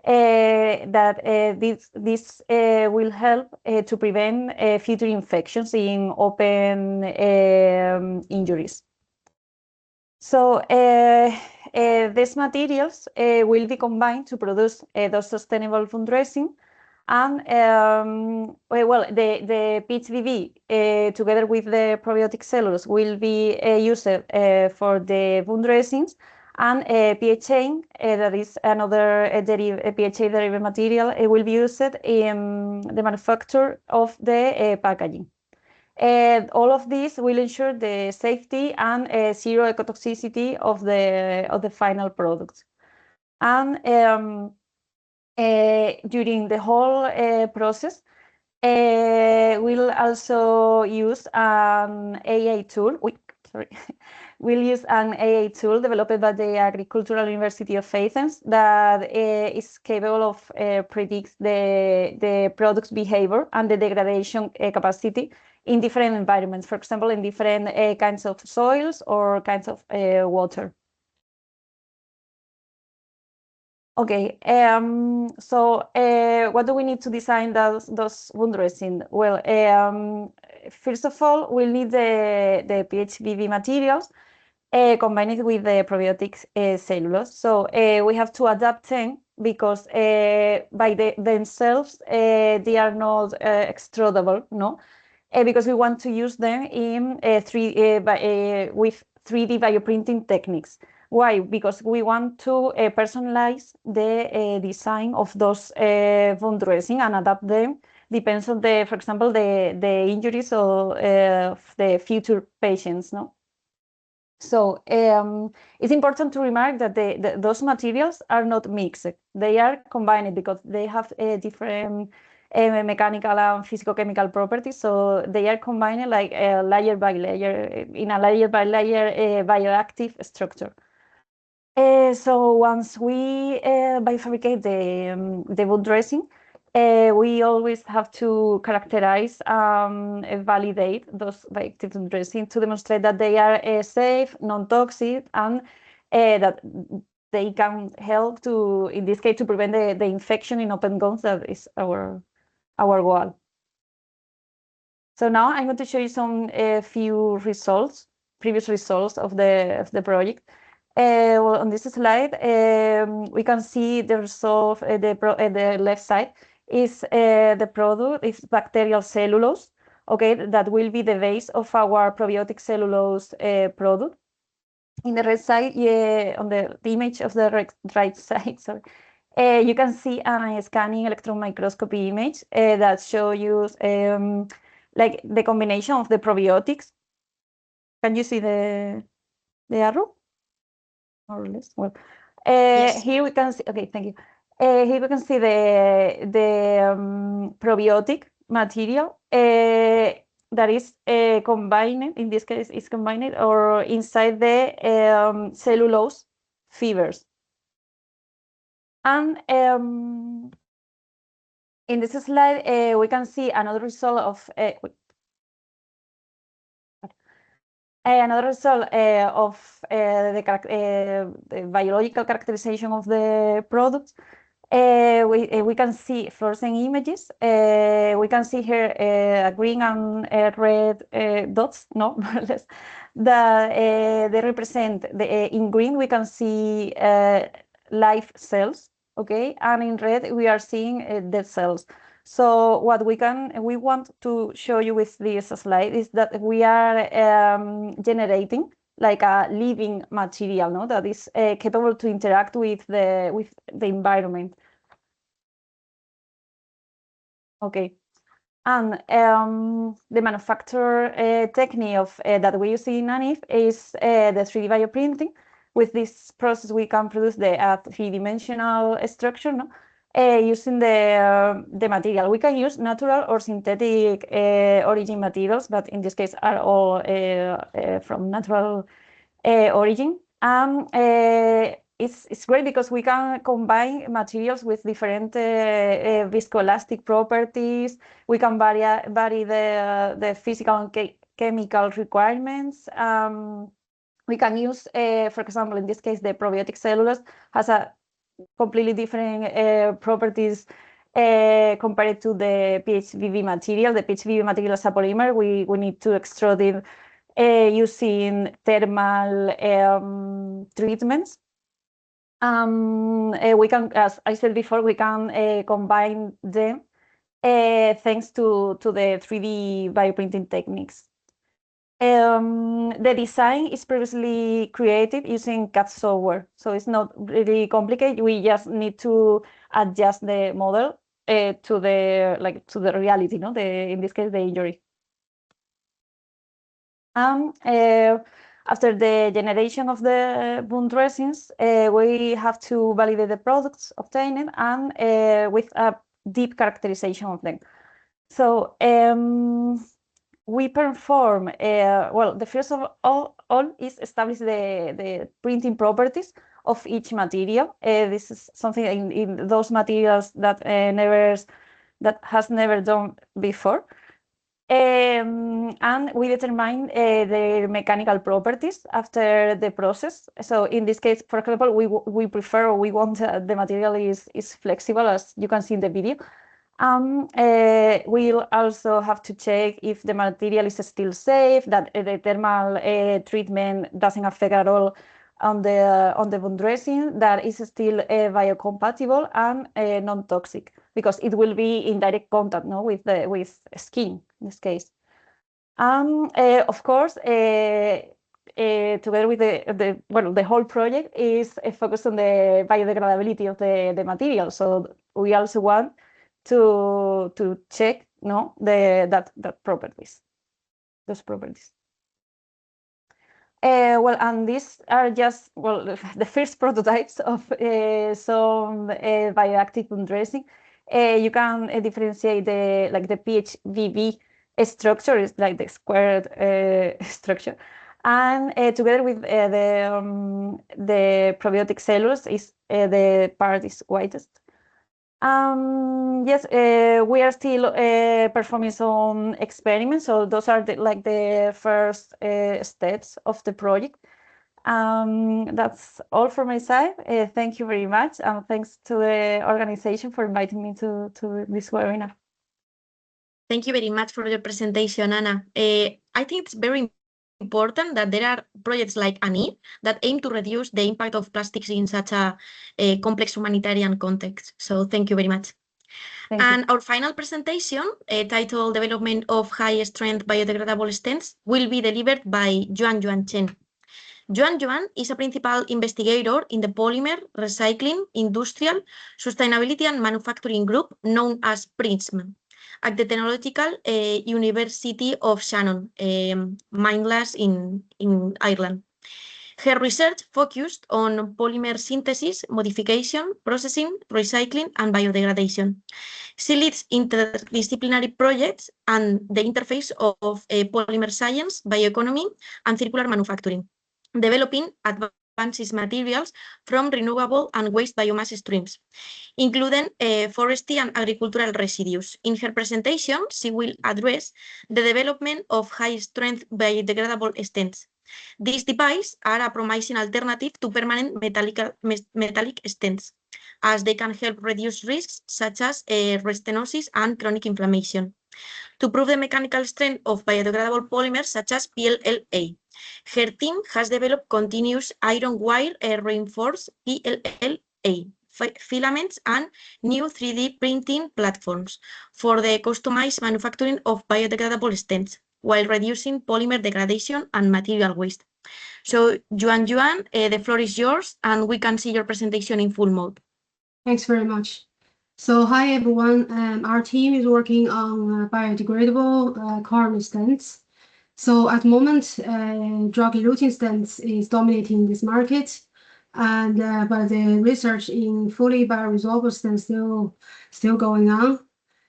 C: This will help to prevent future infections in open injuries. So these materials will be combined to produce those sustainable wound dressing. And well, the PHBV together with the probiotic cellulose will be used for the wound dressings, and PHA, that is another PHA derived material, will be used in the manufacture of the packaging. All of this will ensure the safety and zero ecotoxicity of the final product. And during the whole process, we'll also use an AI tool. We'll use an AI tool developed by the Agricultural University of Athens that is capable of predict the product's behavior and the degradation capacity in different environments. For example, in different kinds of soils or kinds of water. Okay, so what do we need to design those wound dressing? Well, first of all, we'll need the PHBV materials combined with the probiotics cellulose. So we have to adapt them because by themselves they are not extrudable, no? Because we want to use them in with 3D bioprinting techniques. Why? Because we want to personalize the design of those wound dressing and adapt them. Depends on for example, the injuries of the future patients, no? So it's important to remark that those materials are not mixed. They are combined because they have different mechanical and physicochemical properties. So they are combined like layer by layer, in a layer by layer bioactive structure. So once we biofabricate the wound dressing, we always have to characterize and validate those bioactive wound dressing to demonstrate that they are safe, non-toxic, and that they can help to, in this case, to prevent the infection in open wounds. That is our goal. So now I'm going to show you some few results, previous results of the project. Well, on this slide, we can see the result. The left side is the product. It's bacterial cellulose. Okay, that will be the base of our probiotic cellulose product. In the right side, on the image of the right side, sorry, you can see a scanning electron microscopy image that shows you like the combination of the probiotics. Can you see the arrow? More or less. Well,
A: Yes.
C: here we can see. Okay, thank you. Here we can see the probiotic material that is combined. In this case, is combined or inside the cellulose fibers. And in this slide, we can see another result of the biological characterization of the product. We can see fluorescent images. We can see here green and red dots, no, more or less. They represent in green we can see live cells, okay, and in red we are seeing dead cells. So what we want to show you with this slide is that we are generating like a living material, no, that is capable to interact with the environment. Okay, and the manufacture technique of that we use in ANIF is the 3D bioprinting. With this process, we can produce the 3-dimensional structure, no? using the material. We can use natural or synthetic origin materials, but in this case are all from natural origin. It's great because we can combine materials with different viscoelastic properties. We can vary the physical and chemical requirements. We can use, for example, in this case, the probiotic cellulose has a completely different properties compared to the PHVB material. The PHVB material is a polymer. We need to extrude it using thermal treatments. We can, as I said before, we can combine them thanks to the 3D bioprinting techniques. The design is previously created using CAD software, so it's not really complicated. We just need to adjust the model to the reality, no? In this case, the injury. After the generation of the wound dressings, we have to validate the products obtained and with a deep characterization of them. So we perform, well, the first of all is establish the printing properties of each material. This is something in those materials that has never done before. And we determine their mechanical properties after the process. So in this case, for example, we prefer, or we want the material is flexible, as you can see in the video. We'll also have to check if the material is still safe, that the thermal treatment doesn't affect at all on the wound dressing, that is still biocompatible and non-toxic, because it will be in direct contact, no, with skin in this case. Of course, together with the whole project is focused on the biodegradability of the material. So we also want to check, no, those properties. Well, and these are just, well, the first prototypes of some bioactive wound dressing. You can differentiate the PHVB structure, is like the squared structure, and together with the probiotic cellulose is the part is whitest. Yes, we are still performing some experiments, so those are the first steps of the project. That's all from my side. Thank you very much, and thanks to the organization for inviting me to this webinar.
A: Thank you very much for your presentation, Anna. I think it's very important that there are projects like ANIF that aim to reduce the impact of plastics in such a complex humanitarian context. So thank you very much.
C: Thank you.
A: Our final presentation, titled Development of High-Strength Biodegradable Stents, will be delivered by Yuan Chen. Yuan is a principal investigator in the Polymer, Recycling, Industrial, Sustainability and Manufacturing Group known as PRISM at the Technological University of Shannon, Mindless in Ireland. Her research focused on polymer synthesis, modification, processing, recycling, and biodegradation. She leads interdisciplinary projects and the interface of polymer science, bioeconomy, and circular manufacturing, developing advanced materials from renewable and waste biomass streams, including forestry and agricultural residues. In her presentation, she will address the development of high-strength biodegradable stents. These devices are a promising alternative to permanent metallic stents, as they can help reduce risks such as restenosis and chronic inflammation. To prove the mechanical strength of biodegradable polymers such as PLLA, her team has developed continuous iron wire reinforced PLLA filaments and new 3D printing platforms for the customized manufacturing of biodegradable stents, while reducing polymer degradation and material waste. So, Yuan, the floor is yours, and we can see your presentation in full mode.
D: Thanks very much. So, hi everyone. Our team is working on biodegradable corner stents. So, at the moment, drug eluting stents is dominating this market. and but the research in fully bioresorbable stents still going on.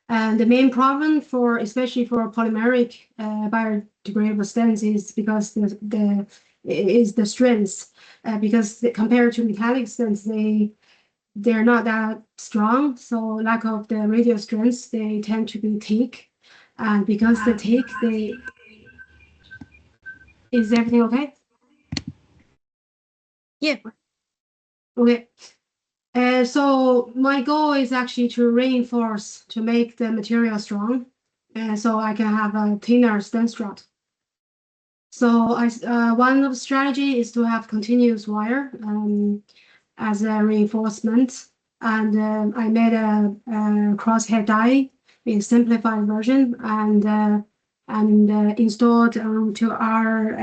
D: And the main problem for, especially for polymeric biodegradable stents, is because the strength, because compared to metallic stents, they're not that strong. So lack of the radial strength, they tend to be thick, and because the thick, is everything okay?
A: Yeah.
D: Okay. So my goal is actually to reinforce, to make the material strong, so I can have a thinner stent strut. So one of the strategy is to have continuous wire as a reinforcement, and I made a crosshead die in simplified version, and installed onto our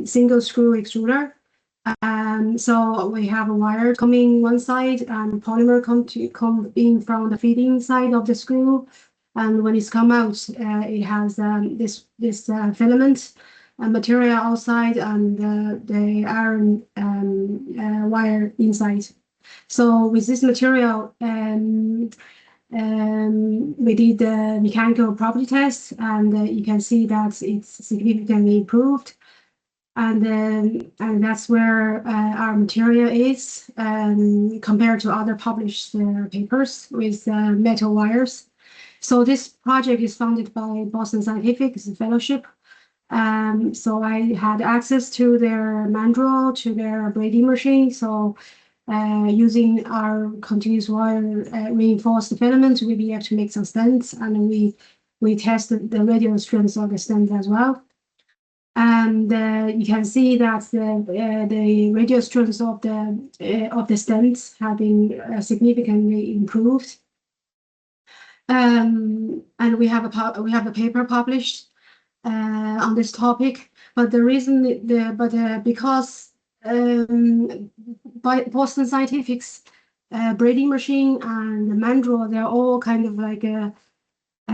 D: single screw extruder. So we have a wire coming one side and polymer come in from the feeding side of the screw, and when it's come out, it has this filament material outside and the iron wire inside. So with this material, we did the mechanical property test, and you can see that it's significantly improved. And that's where our material is compared to other published papers with metal wires. So this project is funded by Boston Scientific, it's a fellowship. So I had access to their mandrel, to their braiding machine. So using our continuous wire reinforced filament, we'll be able to make some stents, and we tested the radial strength of the stent as well. And you can see that the radial strength of the stents have been significantly improved. And we have a paper published on this topic, but the reason because by Boston Scientific's braiding machine and the mandrel, they're all kind of like a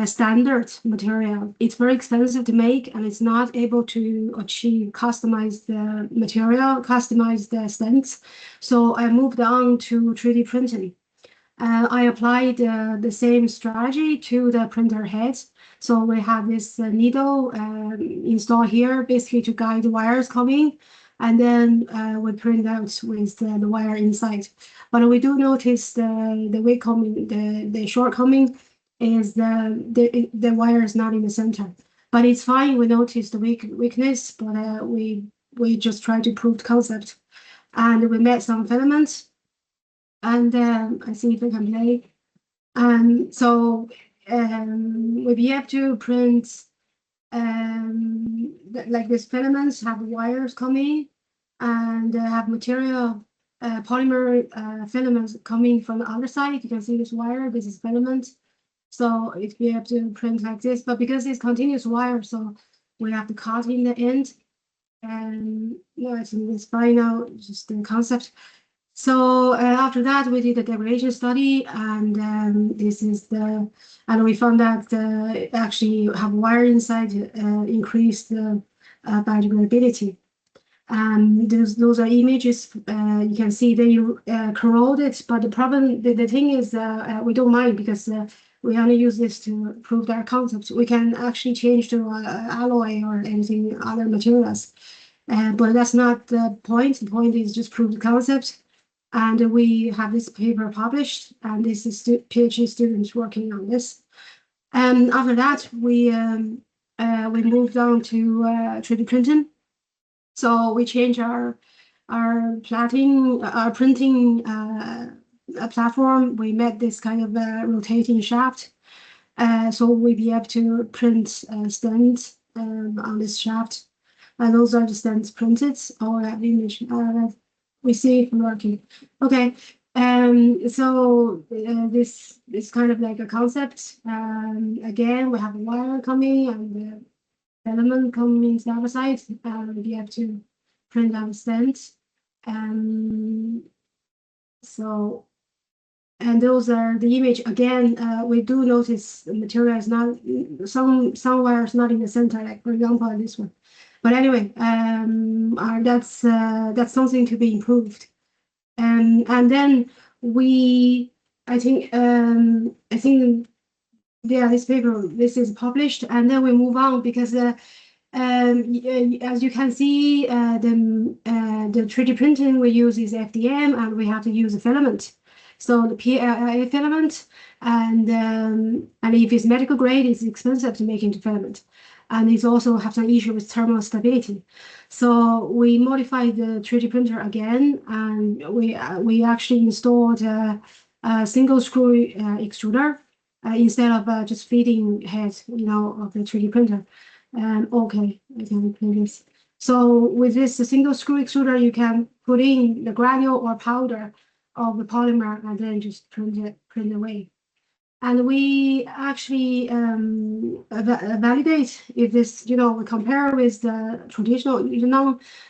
D: standard material. It's very expensive to make, and it's not able to achieve customized material, customized stents. So I moved on to 3D printing. I applied the same strategy to the printer head. So we have this needle installed here, basically to guide the wires coming, and then we print out with the wire inside. But we do notice the weak coming, the shortcoming is the wire is not in the center. But it's fine. We notice the weakness, but we just try to prove the concept, and we made some filaments. And I see if we can play. So we'll be able to print like these filaments have wires coming, and have material polymer filaments coming from the other side. You can see this wire, this is filament. So it be able to print like this, but because it's continuous wire, so we have to cut in the end. And no, it's fine now, just the concept. So after that, we did a degradation study, and and we found that actually have wire inside increased biodegradability. Those are images. You can see they corroded, but the problem, the thing is, we don't mind because we only use this to prove our concept. We can actually change to alloy or anything other materials, but that's not the point. The point is just prove the concept. And we have this paper published, and this is PhD students working on this. And after that, we moved on to 3D printing. So we changed our printing platform. We made this kind of rotating shaft. So we'll be able to print stents on this shaft. And those are the stents printed. Oh, I have image. We see it working. Okay. So this is kind of like a concept. Again, we have a wire coming and the element coming to the other side. We have to print out stents. So, and those are the image. Again, we do notice the material is not, some wires not in the center, like for example, this one. But anyway, that's something to be improved. And then I think yeah, this paper, this is published, and then we move on because as you can see, the 3D printing we use is FDM, and we have to use a filament. So the PLA filament, and if it's medical grade, it's expensive to make into filament, and it also have some issue with thermal stability. So we modified the 3D printer again, and we actually installed a single screw extruder instead of just feeding head, of the 3D printer. Okay, I can play this. So with this single screw extruder, you can put in the granule or powder of the polymer and then just print away. And we actually validate if this, we compare with the traditional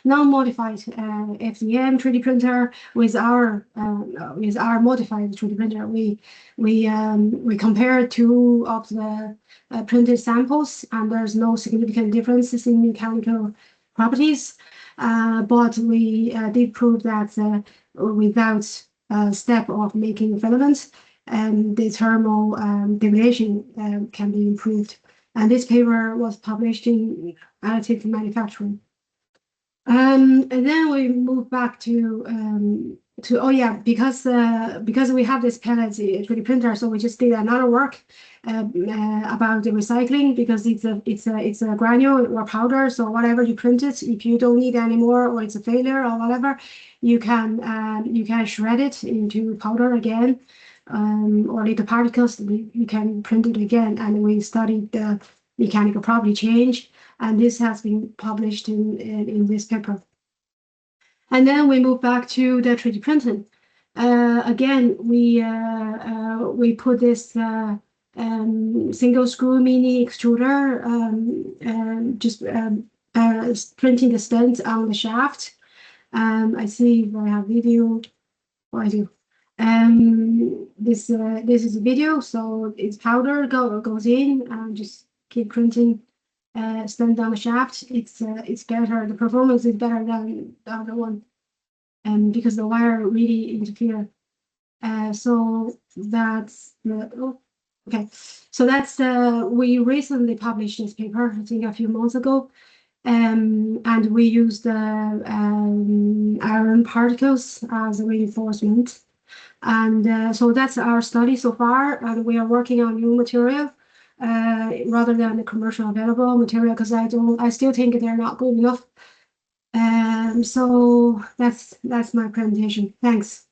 D: non-modified FDM 3D printer with our modified 3D printer. We compare two of the printed samples, and there's no significant differences in mechanical properties. But we did prove that without step of making filaments, and the thermal degradation can be improved. And this paper was published in Additive Manufacturing. And then we move back to because we have this pellet 3D printer, so we just did another work about the recycling, because it's a granule or powder. So whatever you print it, if you don't need anymore or it's a failure or whatever, you can shred it into powder again. Or little particles, you can print it again, and we studied the mechanical property change, and this has been published in this paper. And then we move back to the 3D printing. Again, we put this single screw mini extruder, just printing the stents on the shaft. I see if I have video. Oh, I do. This is a video, so it's powder goes in, and just keep printing stent down the shaft. It's better, the performance is better than the other one, because the wire really interfere. So that's okay. So that's we recently published this paper, I think a few months ago. And we used iron particles as a reinforcement. And so that's our study so far, and we are working on new material rather than the commercial available material, because I still think they're not good enough. So that's my presentation. Thanks.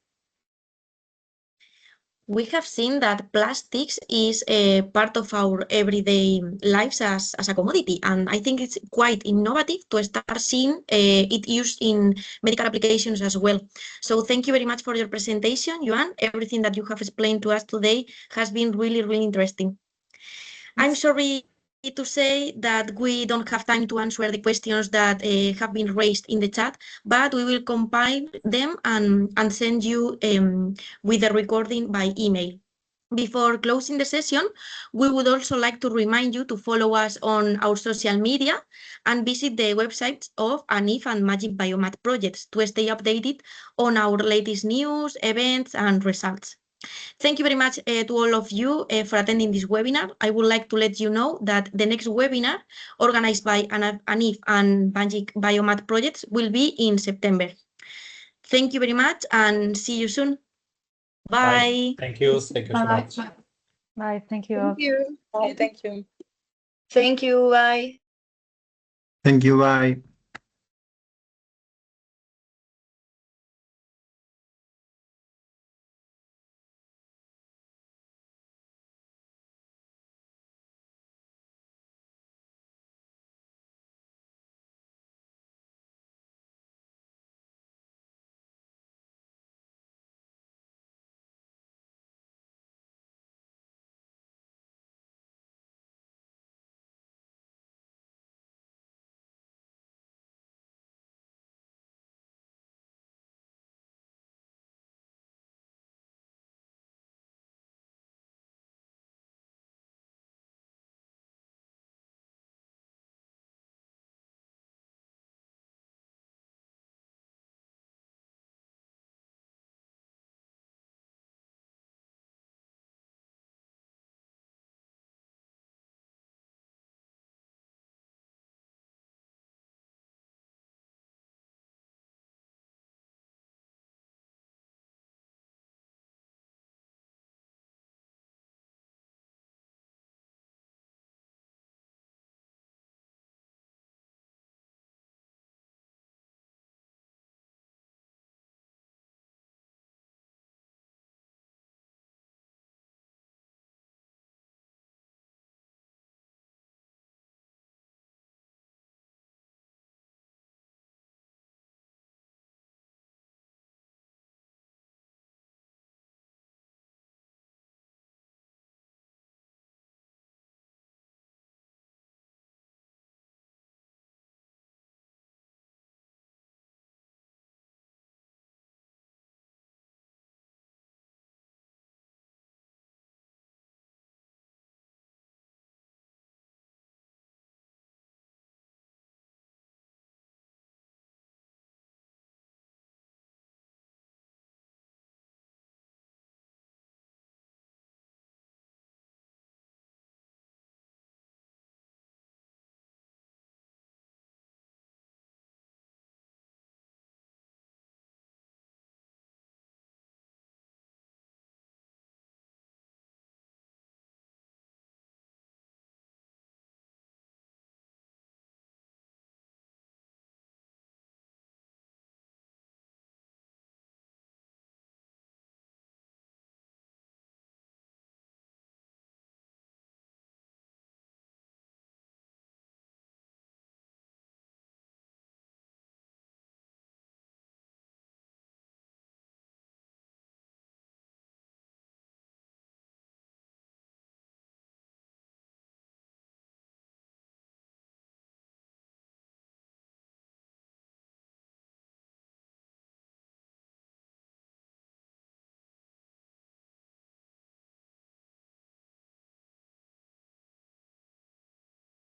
A: We have seen that plastics is a part of our everyday lives as a commodity, and I think it's quite innovative to start seeing it used in medical applications as well. So thank you very much for your presentation, Joan. Everything that you have explained to us today has been really, really interesting. I'm sorry to say that we don't have time to answer the questions that have been raised in the chat, but we will compile them and send you with the recording by email. Before closing the session, we would also like to remind you to follow us on our social media and visit the websites of ANIF and Magic Biomat projects to stay updated on our latest news, events, and results. Thank you very much to all of you for attending this webinar. I would like to let you know that the next webinar organized by ANIF and Magic Biomat projects will be in September. Thank you very much and see you soon. Bye.
B: Thank you. Thank you so much.
C: Bye. Thank you.
E: Thank you.
F: Bye. Thank you.
E: Thank you. Bye.
G: Thank you. Bye.